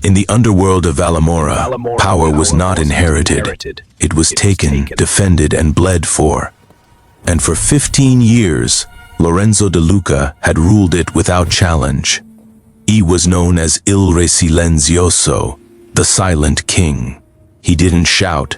In the underworld of Valamora, power was not inherited. It was taken, defended, and bled for. And for 15 years, Lorenzo de Luca had ruled it without challenge. He was known as Il Re Silenzioso, the Silent King. He didn't shout.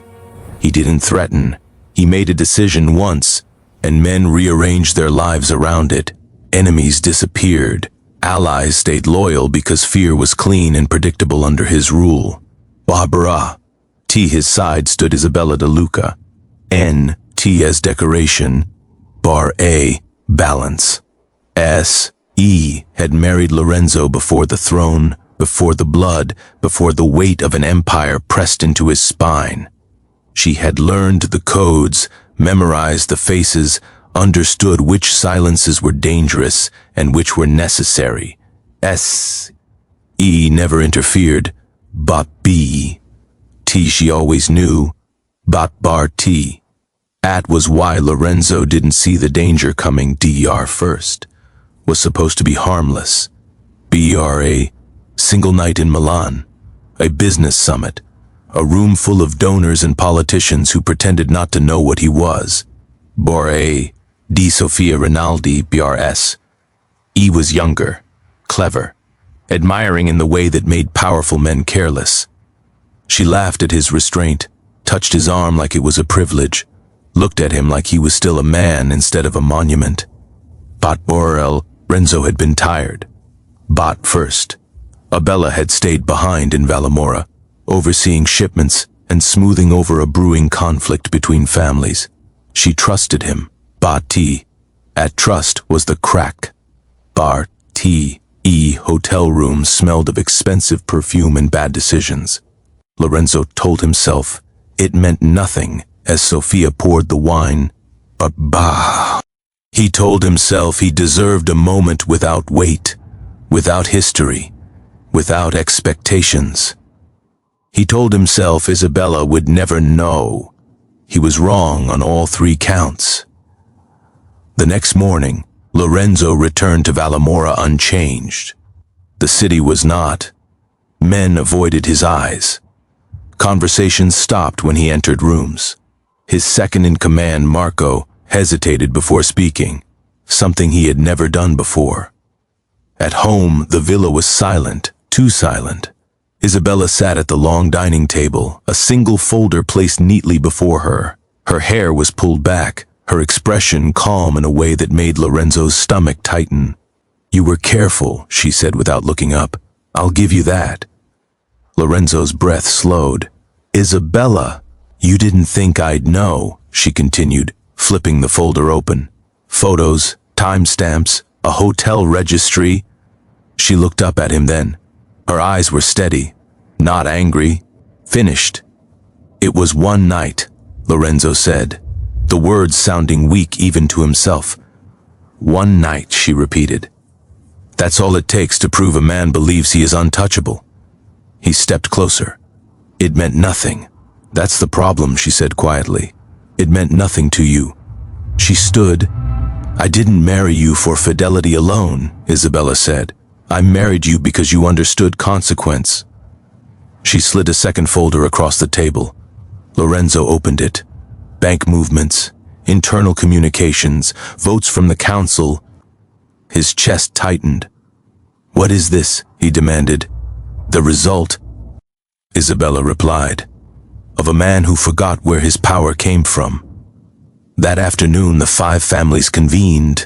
He didn't threaten. He made a decision once, and men rearranged their lives around it. Enemies disappeared. Allies stayed loyal because fear was clean and predictable under his rule. Barbara. T his side stood Isabella de Luca. N, T as decoration. Bar A, balance. S, E had married Lorenzo before the throne, before the blood, before the weight of an empire pressed into his spine. She had learned the codes, memorized the faces, understood which silences were dangerous and which were necessary. S. E never interfered. But B. T she always knew. But bar T. At was why Lorenzo didn't see the danger coming. DR first. Was supposed to be harmless. BR a single night in Milan. A business summit. A room full of donors and politicians who pretended not to know what he was. Bar A. Di Sofia Rinaldi, BRS. E was younger, clever, admiring in the way that made powerful men careless. She laughed at his restraint, touched his arm like it was a privilege, looked at him like he was still a man instead of a monument. Bot Borel, Renzo had been tired. Bot first. Abella had stayed behind in Valamora, overseeing shipments and smoothing over a brewing conflict between families. She trusted him. Bar T. At trust was the crack. Bar T. E. Hotel rooms smelled of expensive perfume and bad decisions. Lorenzo told himself it meant nothing as Sophia poured the wine, but bah. He told himself he deserved a moment without weight, without history, without expectations. He told himself Isabella would never know. He was wrong on all 3 counts. The next morning, Lorenzo returned to Valamora unchanged. The city was not. Men avoided his eyes. Conversations stopped when he entered rooms. His second-in-command, Marco, hesitated before speaking, something he had never done before. At home, the villa was silent, too silent. Isabella sat at the long dining table, a single folder placed neatly before her. Her hair was pulled back, her expression calm in a way that made Lorenzo's stomach tighten. "You were careful," she said without looking up. "I'll give you that." Lorenzo's breath slowed. "Isabella, you didn't think I'd know," she continued, flipping the folder open. Photos, timestamps, a hotel registry. She looked up at him then. Her eyes were steady, not angry, finished. "It was one night," Lorenzo said, the words sounding weak even to himself. "One night," she repeated. "That's all it takes to prove a man believes he is untouchable." He stepped closer. "It meant nothing. That's the problem," she said quietly. "It meant nothing to you." She stood. "I didn't marry you for fidelity alone," Isabella said. "I married you because you understood consequence." She slid a second folder across the table. Lorenzo opened it. Bank movements, internal communications, votes from the council. His chest tightened. "What is this?" he demanded. "The result," Isabella replied, "of a man who forgot where his power came from." That afternoon, the 5 families convened.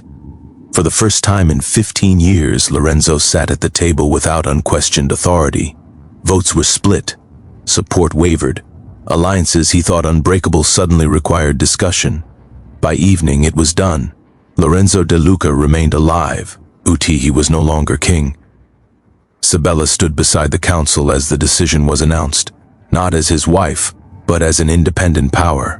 For the first time in 15 years, Lorenzo sat at the table without unquestioned authority. Votes were split. Support wavered. Alliances he thought unbreakable suddenly required discussion. By evening, it was done. Lorenzo de Luca remained alive. Uti, he was no longer king. Sabella stood beside the council as the decision was announced, not as his wife, but as an independent power.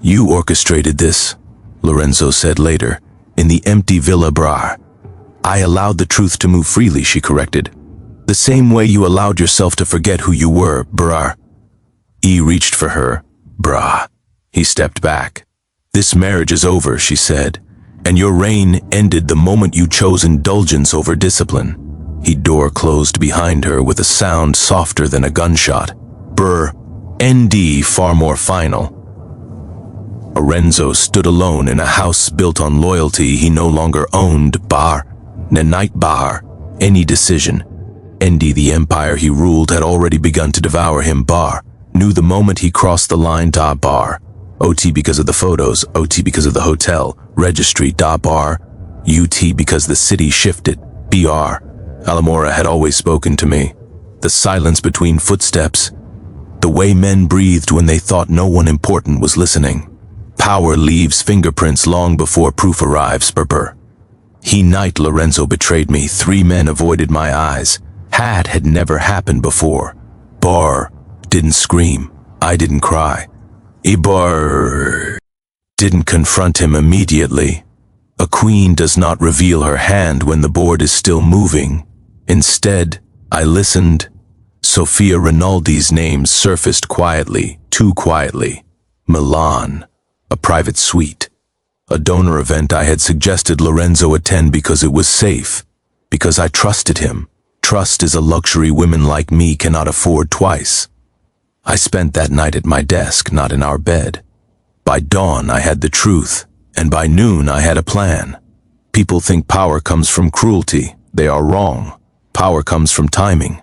"You orchestrated this," Lorenzo said later, in the empty Villa Bra. "I allowed the truth to move freely," she corrected. "The same way you allowed yourself to forget who you were, Bra." E reached for her. "Bra." He stepped back. "This marriage is over," she said, "and your reign ended the moment you chose indulgence over discipline." He door closed behind her with a sound softer than a gunshot. Brr, ND far more final. Lorenzo stood alone in a house built on loyalty he no longer owned. Bar, Nanite Bahar, any decision. ND, the empire he ruled, had already begun to devour him. Bar, knew the moment he crossed the line. Da Bar, OT because of the photos, OT because of the hotel, registry. Da Bar, UT because the city shifted. BR, Alamora had always spoken to me. The silence between footsteps. The way men breathed when they thought no one important was listening. Power leaves fingerprints long before proof arrives. Berber. He night Lorenzo betrayed me. 3 men avoided my eyes. Had never happened before. Bar didn't scream. I didn't cry. Ibar didn't confront him immediately. A queen does not reveal her hand when the board is still moving. Instead, I listened. Sofia Rinaldi's name surfaced quietly, too quietly. Milan, a private suite. A donor event I had suggested Lorenzo attend because it was safe, because I trusted him. Trust is a luxury women like me cannot afford twice. I spent that night at my desk, not in our bed. By dawn, I had the truth, and by noon, I had a plan. People think power comes from cruelty. They are wrong. Power comes from timing.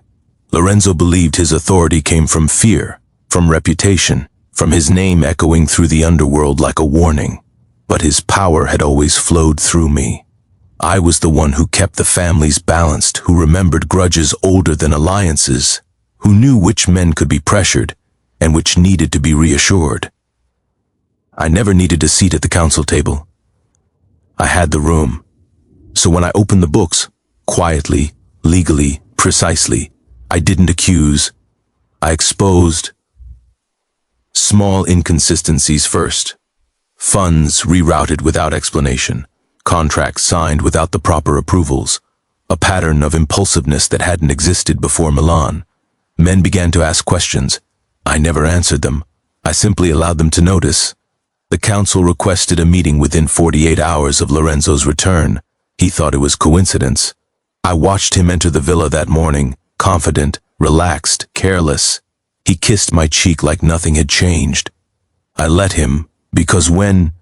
Lorenzo believed his authority came from fear, from reputation, from his name echoing through the underworld like a warning. But his power had always flowed through me. I was the one who kept the families balanced, who remembered grudges older than alliances, who knew which men could be pressured and which needed to be reassured. I never needed a seat at the council table. I had the room. So when I opened the books, quietly, legally, precisely, I didn't accuse. I exposed small inconsistencies first. Funds rerouted without explanation. Contracts signed without the proper approvals. A pattern of impulsiveness that hadn't existed before Milan. Men began to ask questions. I never answered them. I simply allowed them to notice. The council requested a meeting within 48 hours of Lorenzo's return. He thought it was coincidence. I watched him enter the villa that morning, confident, relaxed, careless. He kissed my cheek like nothing had changed. I let him, because when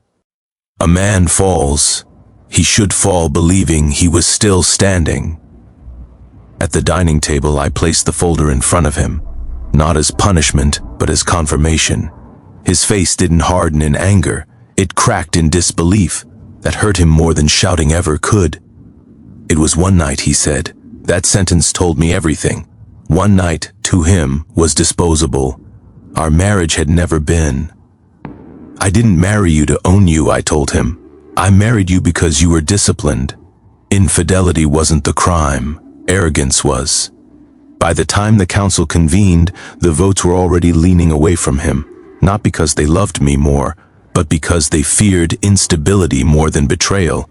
a man falls, he should fall believing he was still standing. At the dining table, I placed the folder in front of him, not as punishment, but as confirmation. His face didn't harden in anger. It cracked in disbelief that hurt him more than shouting ever could. It was one night, he said. That sentence told me everything. One night, to him, was disposable. Our marriage had never been. I didn't marry you to own you, I told him. I married you because you were disciplined. Infidelity wasn't the crime. Arrogance was. By the time the council convened, the votes were already leaning away from him, not because they loved me more, but because they feared instability more than betrayal.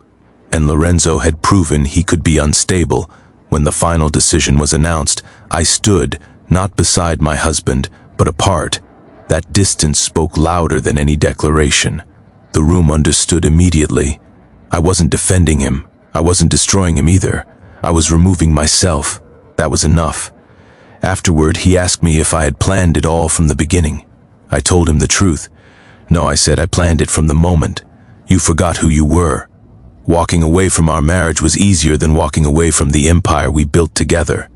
And Lorenzo had proven he could be unstable. When the final decision was announced, I stood, not beside my husband, but apart. That distance spoke louder than any declaration. The room understood immediately. I wasn't defending him. I wasn't destroying him either. I was removing myself. That was enough. Afterward, he asked me if I had planned it all from the beginning. I told him the truth. No, I said, I planned it from the moment. You forgot who you were. Walking away from our marriage was easier than walking away from the empire we built together.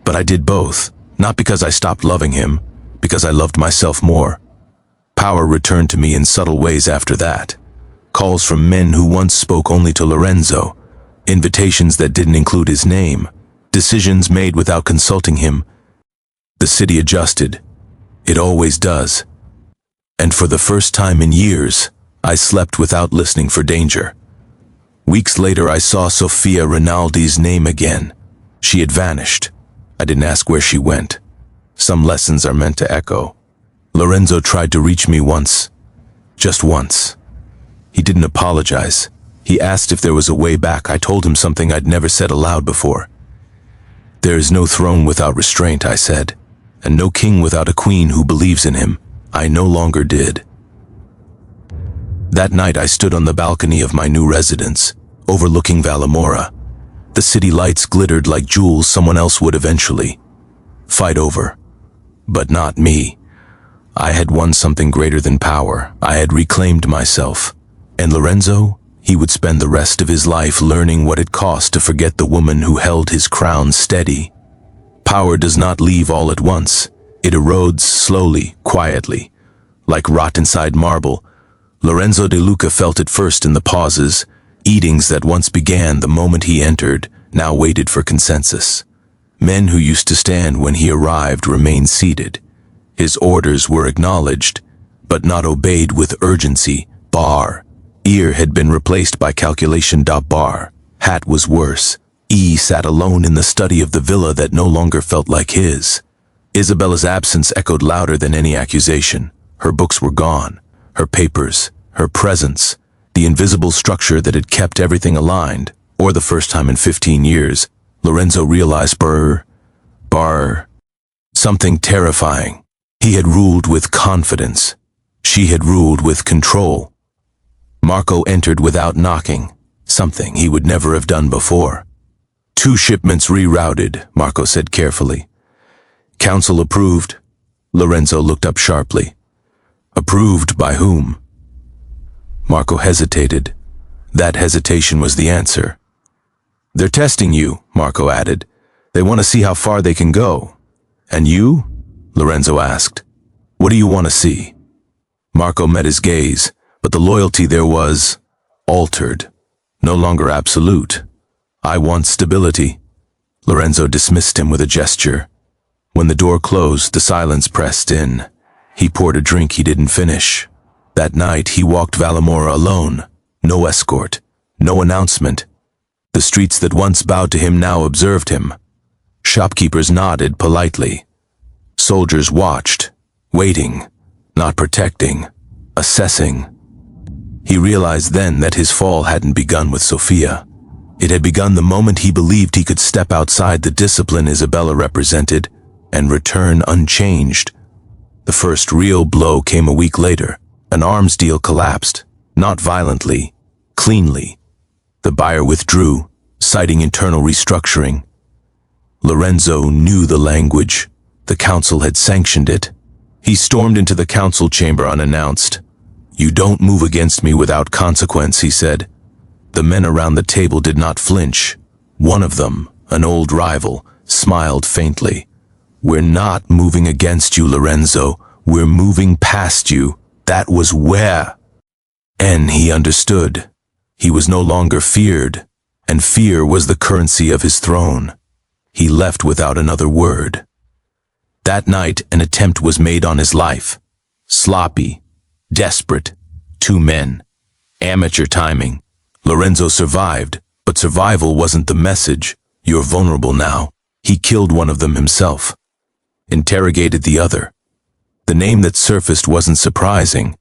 But I did both, not because I stopped loving him, because I loved myself more. Power returned to me in subtle ways after that. Calls from men who once spoke only to Lorenzo. Invitations that didn't include his name. Decisions made without consulting him. The city adjusted. It always does. And for the first time in years, I slept without listening for danger. Weeks later, I saw Sofia Rinaldi's name again. She had vanished. I didn't ask where she went. Some lessons are meant to echo. Lorenzo tried to reach me once. Just once. He didn't apologize. He asked if there was a way back. I told him something I'd never said aloud before. There is no throne without restraint, I said, and no king without a queen who believes in him. I no longer did. That night I stood on the balcony of my new residence, overlooking Valamora. The city lights glittered like jewels someone else would eventually fight over. But not me. I had won something greater than power. I had reclaimed myself. And Lorenzo, he would spend the rest of his life learning what it cost to forget the woman who held his crown steady. Power does not leave all at once. It erodes slowly, quietly. Like rot inside marble, Lorenzo de Luca felt it first in the pauses. Eatings that once began the moment he entered now waited for consensus. Men who used to stand when he arrived remained seated. His orders were acknowledged, but not obeyed with urgency. Bar. Ear had been replaced by calculation. Bar. Hat was worse. E sat alone in the study of the villa that no longer felt like his. Isabella's absence echoed louder than any accusation. Her books were gone. Her papers. Her presence. The invisible structure that had kept everything aligned. For the first time in 15 years, Lorenzo realized something terrifying. He had ruled with confidence. She had ruled with control. Marco entered without knocking, something he would never have done before. 2 shipments rerouted, Marco said carefully. Council approved. Lorenzo looked up sharply. Approved by whom? Marco hesitated. That hesitation was the answer. They're testing you, Marco added. They want to see how far they can go. And you? Lorenzo asked. What do you want to see? Marco met his gaze, but the loyalty there was altered, no longer absolute. I want stability. Lorenzo dismissed him with a gesture. When the door closed, the silence pressed in. He poured a drink he didn't finish. That night, he walked Vallamora alone. No escort, no announcement. The streets that once bowed to him now observed him. Shopkeepers nodded politely. Soldiers watched, waiting, not protecting, assessing. He realized then that his fall hadn't begun with Sofia. It had begun the moment he believed he could step outside the discipline Isabella represented and return unchanged. The first real blow came a week later. An arms deal collapsed, not violently, cleanly. The buyer withdrew, citing internal restructuring. Lorenzo knew the language. The council had sanctioned it. He stormed into the council chamber unannounced. You don't move against me without consequence, he said. The men around the table did not flinch. One of them, an old rival, smiled faintly. We're not moving against you, Lorenzo. We're moving past you. That was where. And he understood. He was no longer feared, and fear was the currency of his throne. He left without another word. That night, an attempt was made on his life. Sloppy, desperate, 2 men. Amateur timing. Lorenzo survived, but survival wasn't the message. You're vulnerable now. He killed one of them himself. Interrogated the other. The name that surfaced wasn't surprising.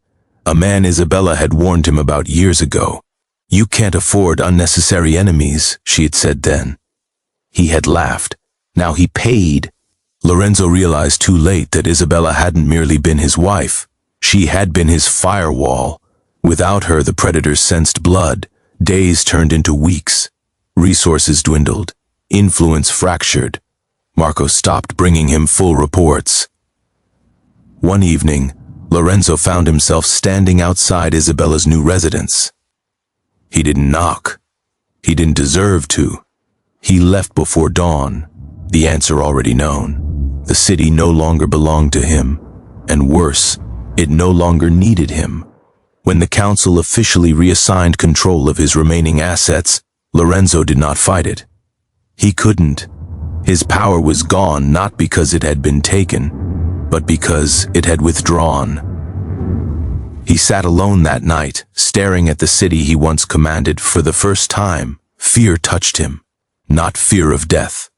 A man Isabella had warned him about years ago. You can't afford unnecessary enemies, she had said then. He had laughed. Now he paid. Lorenzo realized too late that Isabella hadn't merely been his wife. She had been his firewall. Without her, the predators sensed blood. Days turned into weeks. Resources dwindled. Influence fractured. Marco stopped bringing him full reports. One evening, Lorenzo found himself standing outside Isabella's new residence. He didn't knock. He didn't deserve to. He left before dawn, the answer already known. The city no longer belonged to him, and worse, it no longer needed him. When the council officially reassigned control of his remaining assets, Lorenzo did not fight it. He couldn't. His power was gone not because it had been taken, but because it had withdrawn. He sat alone that night, staring at the city he once commanded. For the first time, fear touched him. Not fear of death.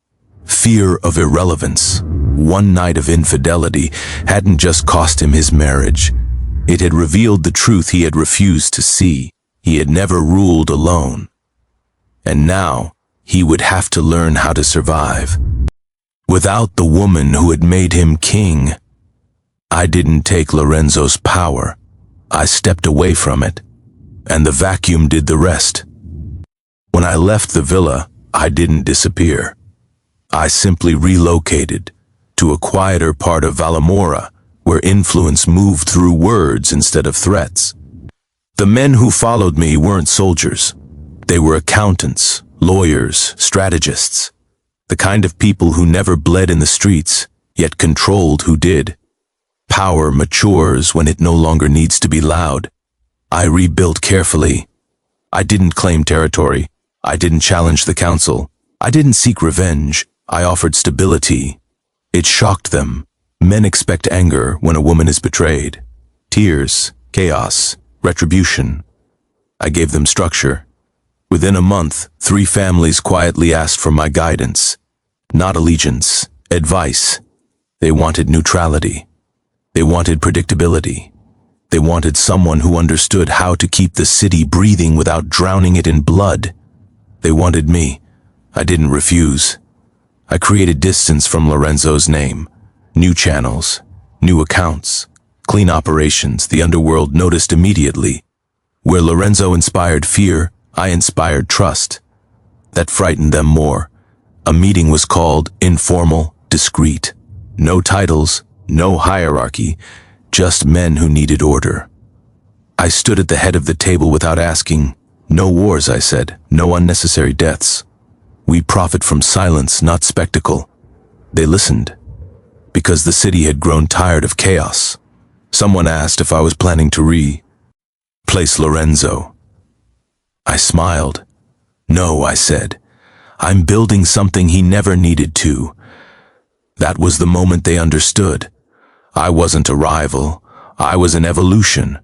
Fear of irrelevance. One night of infidelity hadn't just cost him his marriage. It had revealed the truth he had refused to see. He had never ruled alone. And now, he would have to learn how to survive. Without the woman who had made him king. I didn't take Lorenzo's power. I stepped away from it, and the vacuum did the rest. When I left the villa, I didn't disappear. I simply relocated to a quieter part of Valamora, where influence moved through words instead of threats. The men who followed me weren't soldiers. They were accountants, lawyers, strategists. The kind of people who never bled in the streets, yet controlled who did. Power matures when it no longer needs to be loud. I rebuilt carefully. I didn't claim territory. I didn't challenge the council. I didn't seek revenge. I offered stability. It shocked them. Men expect anger when a woman is betrayed. Tears, chaos, retribution. I gave them structure. Within a month, 3 families quietly asked for my guidance. Not allegiance, advice. They wanted neutrality. They wanted predictability. They wanted someone who understood how to keep the city breathing without drowning it in blood. They wanted me. I didn't refuse. I created distance from Lorenzo's name. New channels, new accounts, clean operations. The underworld noticed immediately. Where Lorenzo inspired fear, I inspired trust. That frightened them more. A meeting was called informal, discreet. No titles, no hierarchy, just men who needed order. I stood at the head of the table without asking. No wars, I said, no unnecessary deaths. We profit from silence, not spectacle. They listened, because the city had grown tired of chaos. Someone asked if I was planning to replace Lorenzo. I smiled. No, I said. I'm building something he never needed to. That was the moment they understood. I wasn't a rival. I was an evolution.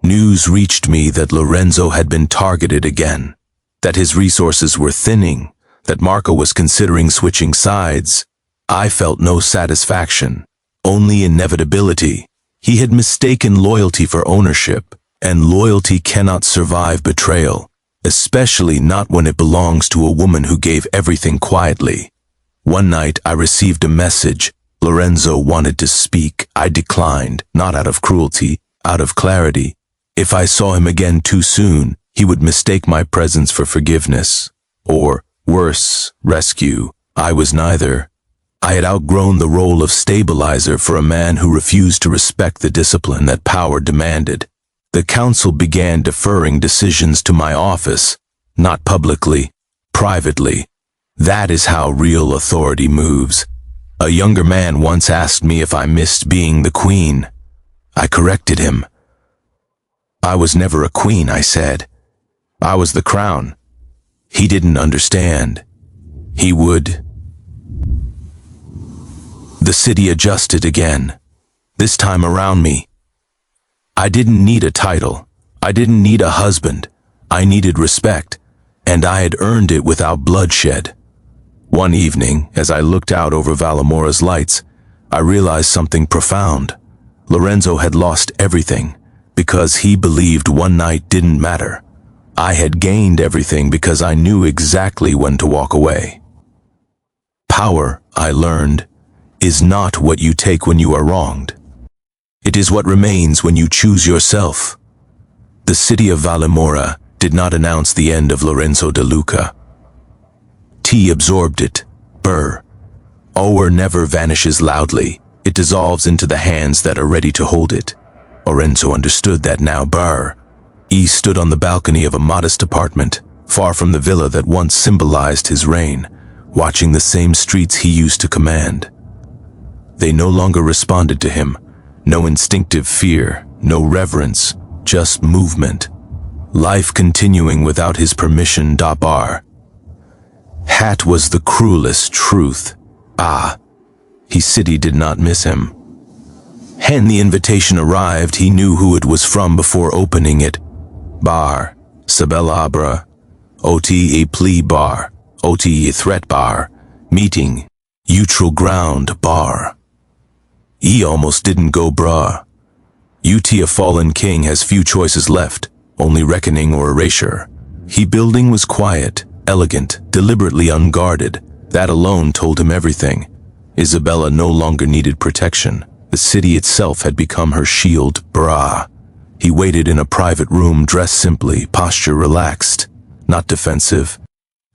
News reached me that Lorenzo had been targeted again, that his resources were thinning, that Marco was considering switching sides. I felt no satisfaction, only inevitability. He had mistaken loyalty for ownership, and loyalty cannot survive betrayal, especially not when it belongs to a woman who gave everything quietly. One night I received a message. Lorenzo wanted to speak. I declined, not out of cruelty, out of clarity. If I saw him again too soon, he would mistake my presence for forgiveness, or, worse, rescue. I was neither. I had outgrown the role of stabilizer for a man who refused to respect the discipline that power demanded. The council began deferring decisions to my office, not publicly, privately. That is how real authority moves. A younger man once asked me if I missed being the queen. I corrected him. I was never a queen, I said. I was the crown. He didn't understand. He would. The city adjusted again, this time around me. I didn't need a title. I didn't need a husband. I needed respect, and I had earned it without bloodshed. One evening, as I looked out over Valamora's lights, I realized something profound. Lorenzo had lost everything because he believed one night didn't matter. I had gained everything because I knew exactly when to walk away. Power, I learned, is not what you take when you are wronged. It is what remains when you choose yourself. The city of Valamora did not announce the end of Lorenzo de Luca. Tea absorbed it. Burr. Power never vanishes loudly. It dissolves into the hands that are ready to hold it. Lorenzo understood that now. Burr. He stood on the balcony of a modest apartment, far from the villa that once symbolized his reign, watching the same streets he used to command. They no longer responded to him. No instinctive fear, no reverence, just movement. Life continuing without his permission. Bar. Hat was the cruelest truth. His city did not miss him. When the invitation arrived, he knew who it was from before opening it. Bar, Sabella Abra, OT a plea bar, OT a threat bar, meeting, neutral ground bar. He almost didn't go bra. UT a fallen king has few choices left, only reckoning or erasure. He building was quiet, elegant, deliberately unguarded. That alone told him everything. Isabella no longer needed protection. The city itself had become her shield. Bra. He waited in a private room, dressed simply, posture relaxed, not defensive,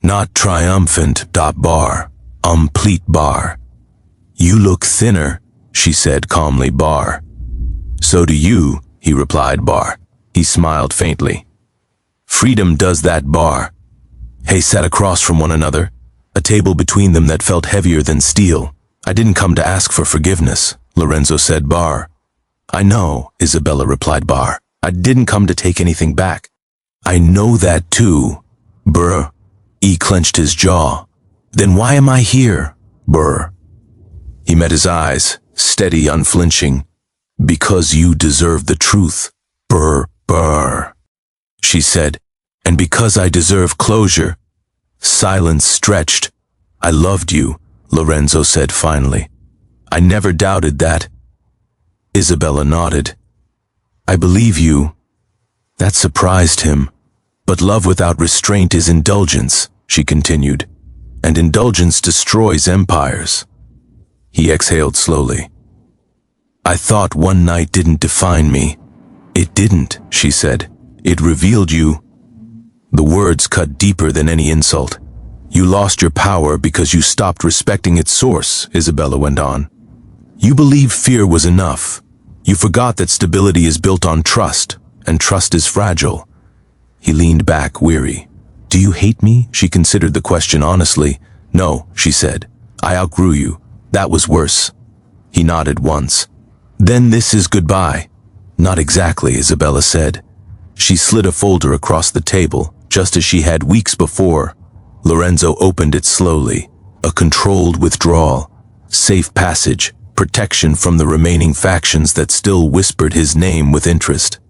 Not triumphant, bar, complete bar. You look thinner, she said calmly, bar. So do you, he replied, bar. He smiled faintly. Freedom does that, bar. They sat across from one another, a table between them that felt heavier than steel. I didn't come to ask for forgiveness, Lorenzo said, bar. I know, Isabella replied, bar. I didn't come to take anything back. I know that too, brr. He clenched his jaw. Then why am I here, brr? He met his eyes, steady, unflinching. Because you deserve the truth, brr, brr, she said. And because I deserve closure. Silence stretched. I loved you, Lorenzo said finally. I never doubted that. Isabella nodded. I believe you. That surprised him. But love without restraint is indulgence, she continued. And indulgence destroys empires. He exhaled slowly. I thought one night didn't define me. It didn't, she said. It revealed you. The words cut deeper than any insult. You lost your power because you stopped respecting its source, Isabella went on. You believed fear was enough. You forgot that stability is built on trust, and trust is fragile. He leaned back, weary. Do you hate me? She considered the question honestly. No, she said. I outgrew you. That was worse. He nodded once. Then this is goodbye. Not exactly, Isabella said. She slid a folder across the table, just as she had weeks before. Lorenzo opened it slowly. A controlled withdrawal. Safe passage. Protection from the remaining factions that still whispered his name with interest.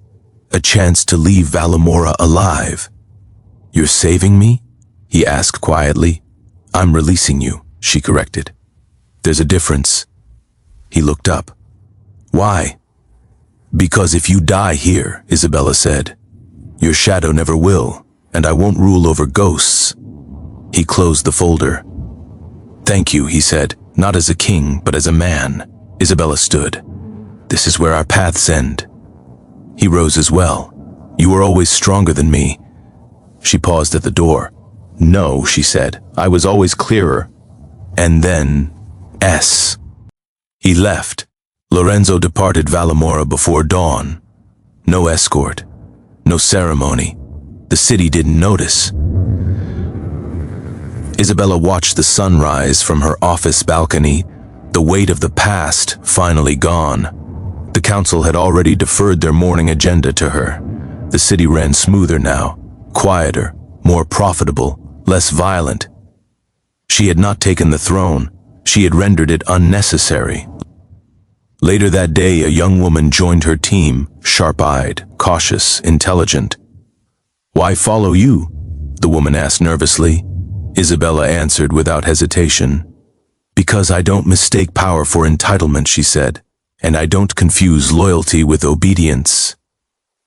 A chance to leave Valamora alive. You're saving me? He asked quietly. I'm releasing you, she corrected. There's a difference. He looked up. Why? Because if you die here, Isabella said, your shadow never will, and I won't rule over ghosts. He closed the folder. Thank you, he said, not as a king, but as a man. Isabella stood. This is where our paths end. He rose as well. You were always stronger than me. She paused at the door. No, she said, I was always clearer. And then, S. He left. Lorenzo departed Valamora before dawn. No escort. No ceremony. The city didn't notice. Isabella watched the sunrise from her office balcony, the weight of the past finally gone. The council had already deferred their morning agenda to her. The city ran smoother now, quieter, more profitable, less violent. She had not taken the throne. She had rendered it unnecessary. Later that day, a young woman joined her team, sharp-eyed, cautious, intelligent. Why follow you? The woman asked nervously. Isabella answered without hesitation. Because I don't mistake power for entitlement, she said, and I don't confuse loyalty with obedience.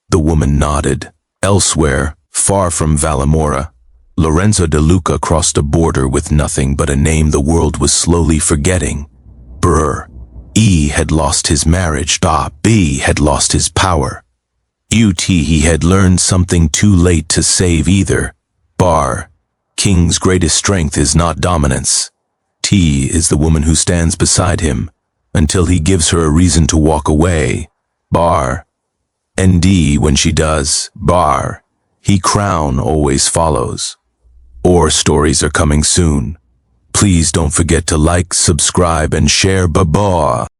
The woman nodded. Elsewhere, far from Valamora, Lorenzo de Luca crossed a border with nothing but a name the world was slowly forgetting. Brr. E had lost his marriage. B had lost his power. He had learned something too late to save either. Bar. King's greatest strength is not dominance. T is the woman who stands beside him until he gives her a reason to walk away. Bar. ND when she does. Bar. He crown always follows. Or stories are coming soon. Please don't forget to like, subscribe, and share. Bye-bye.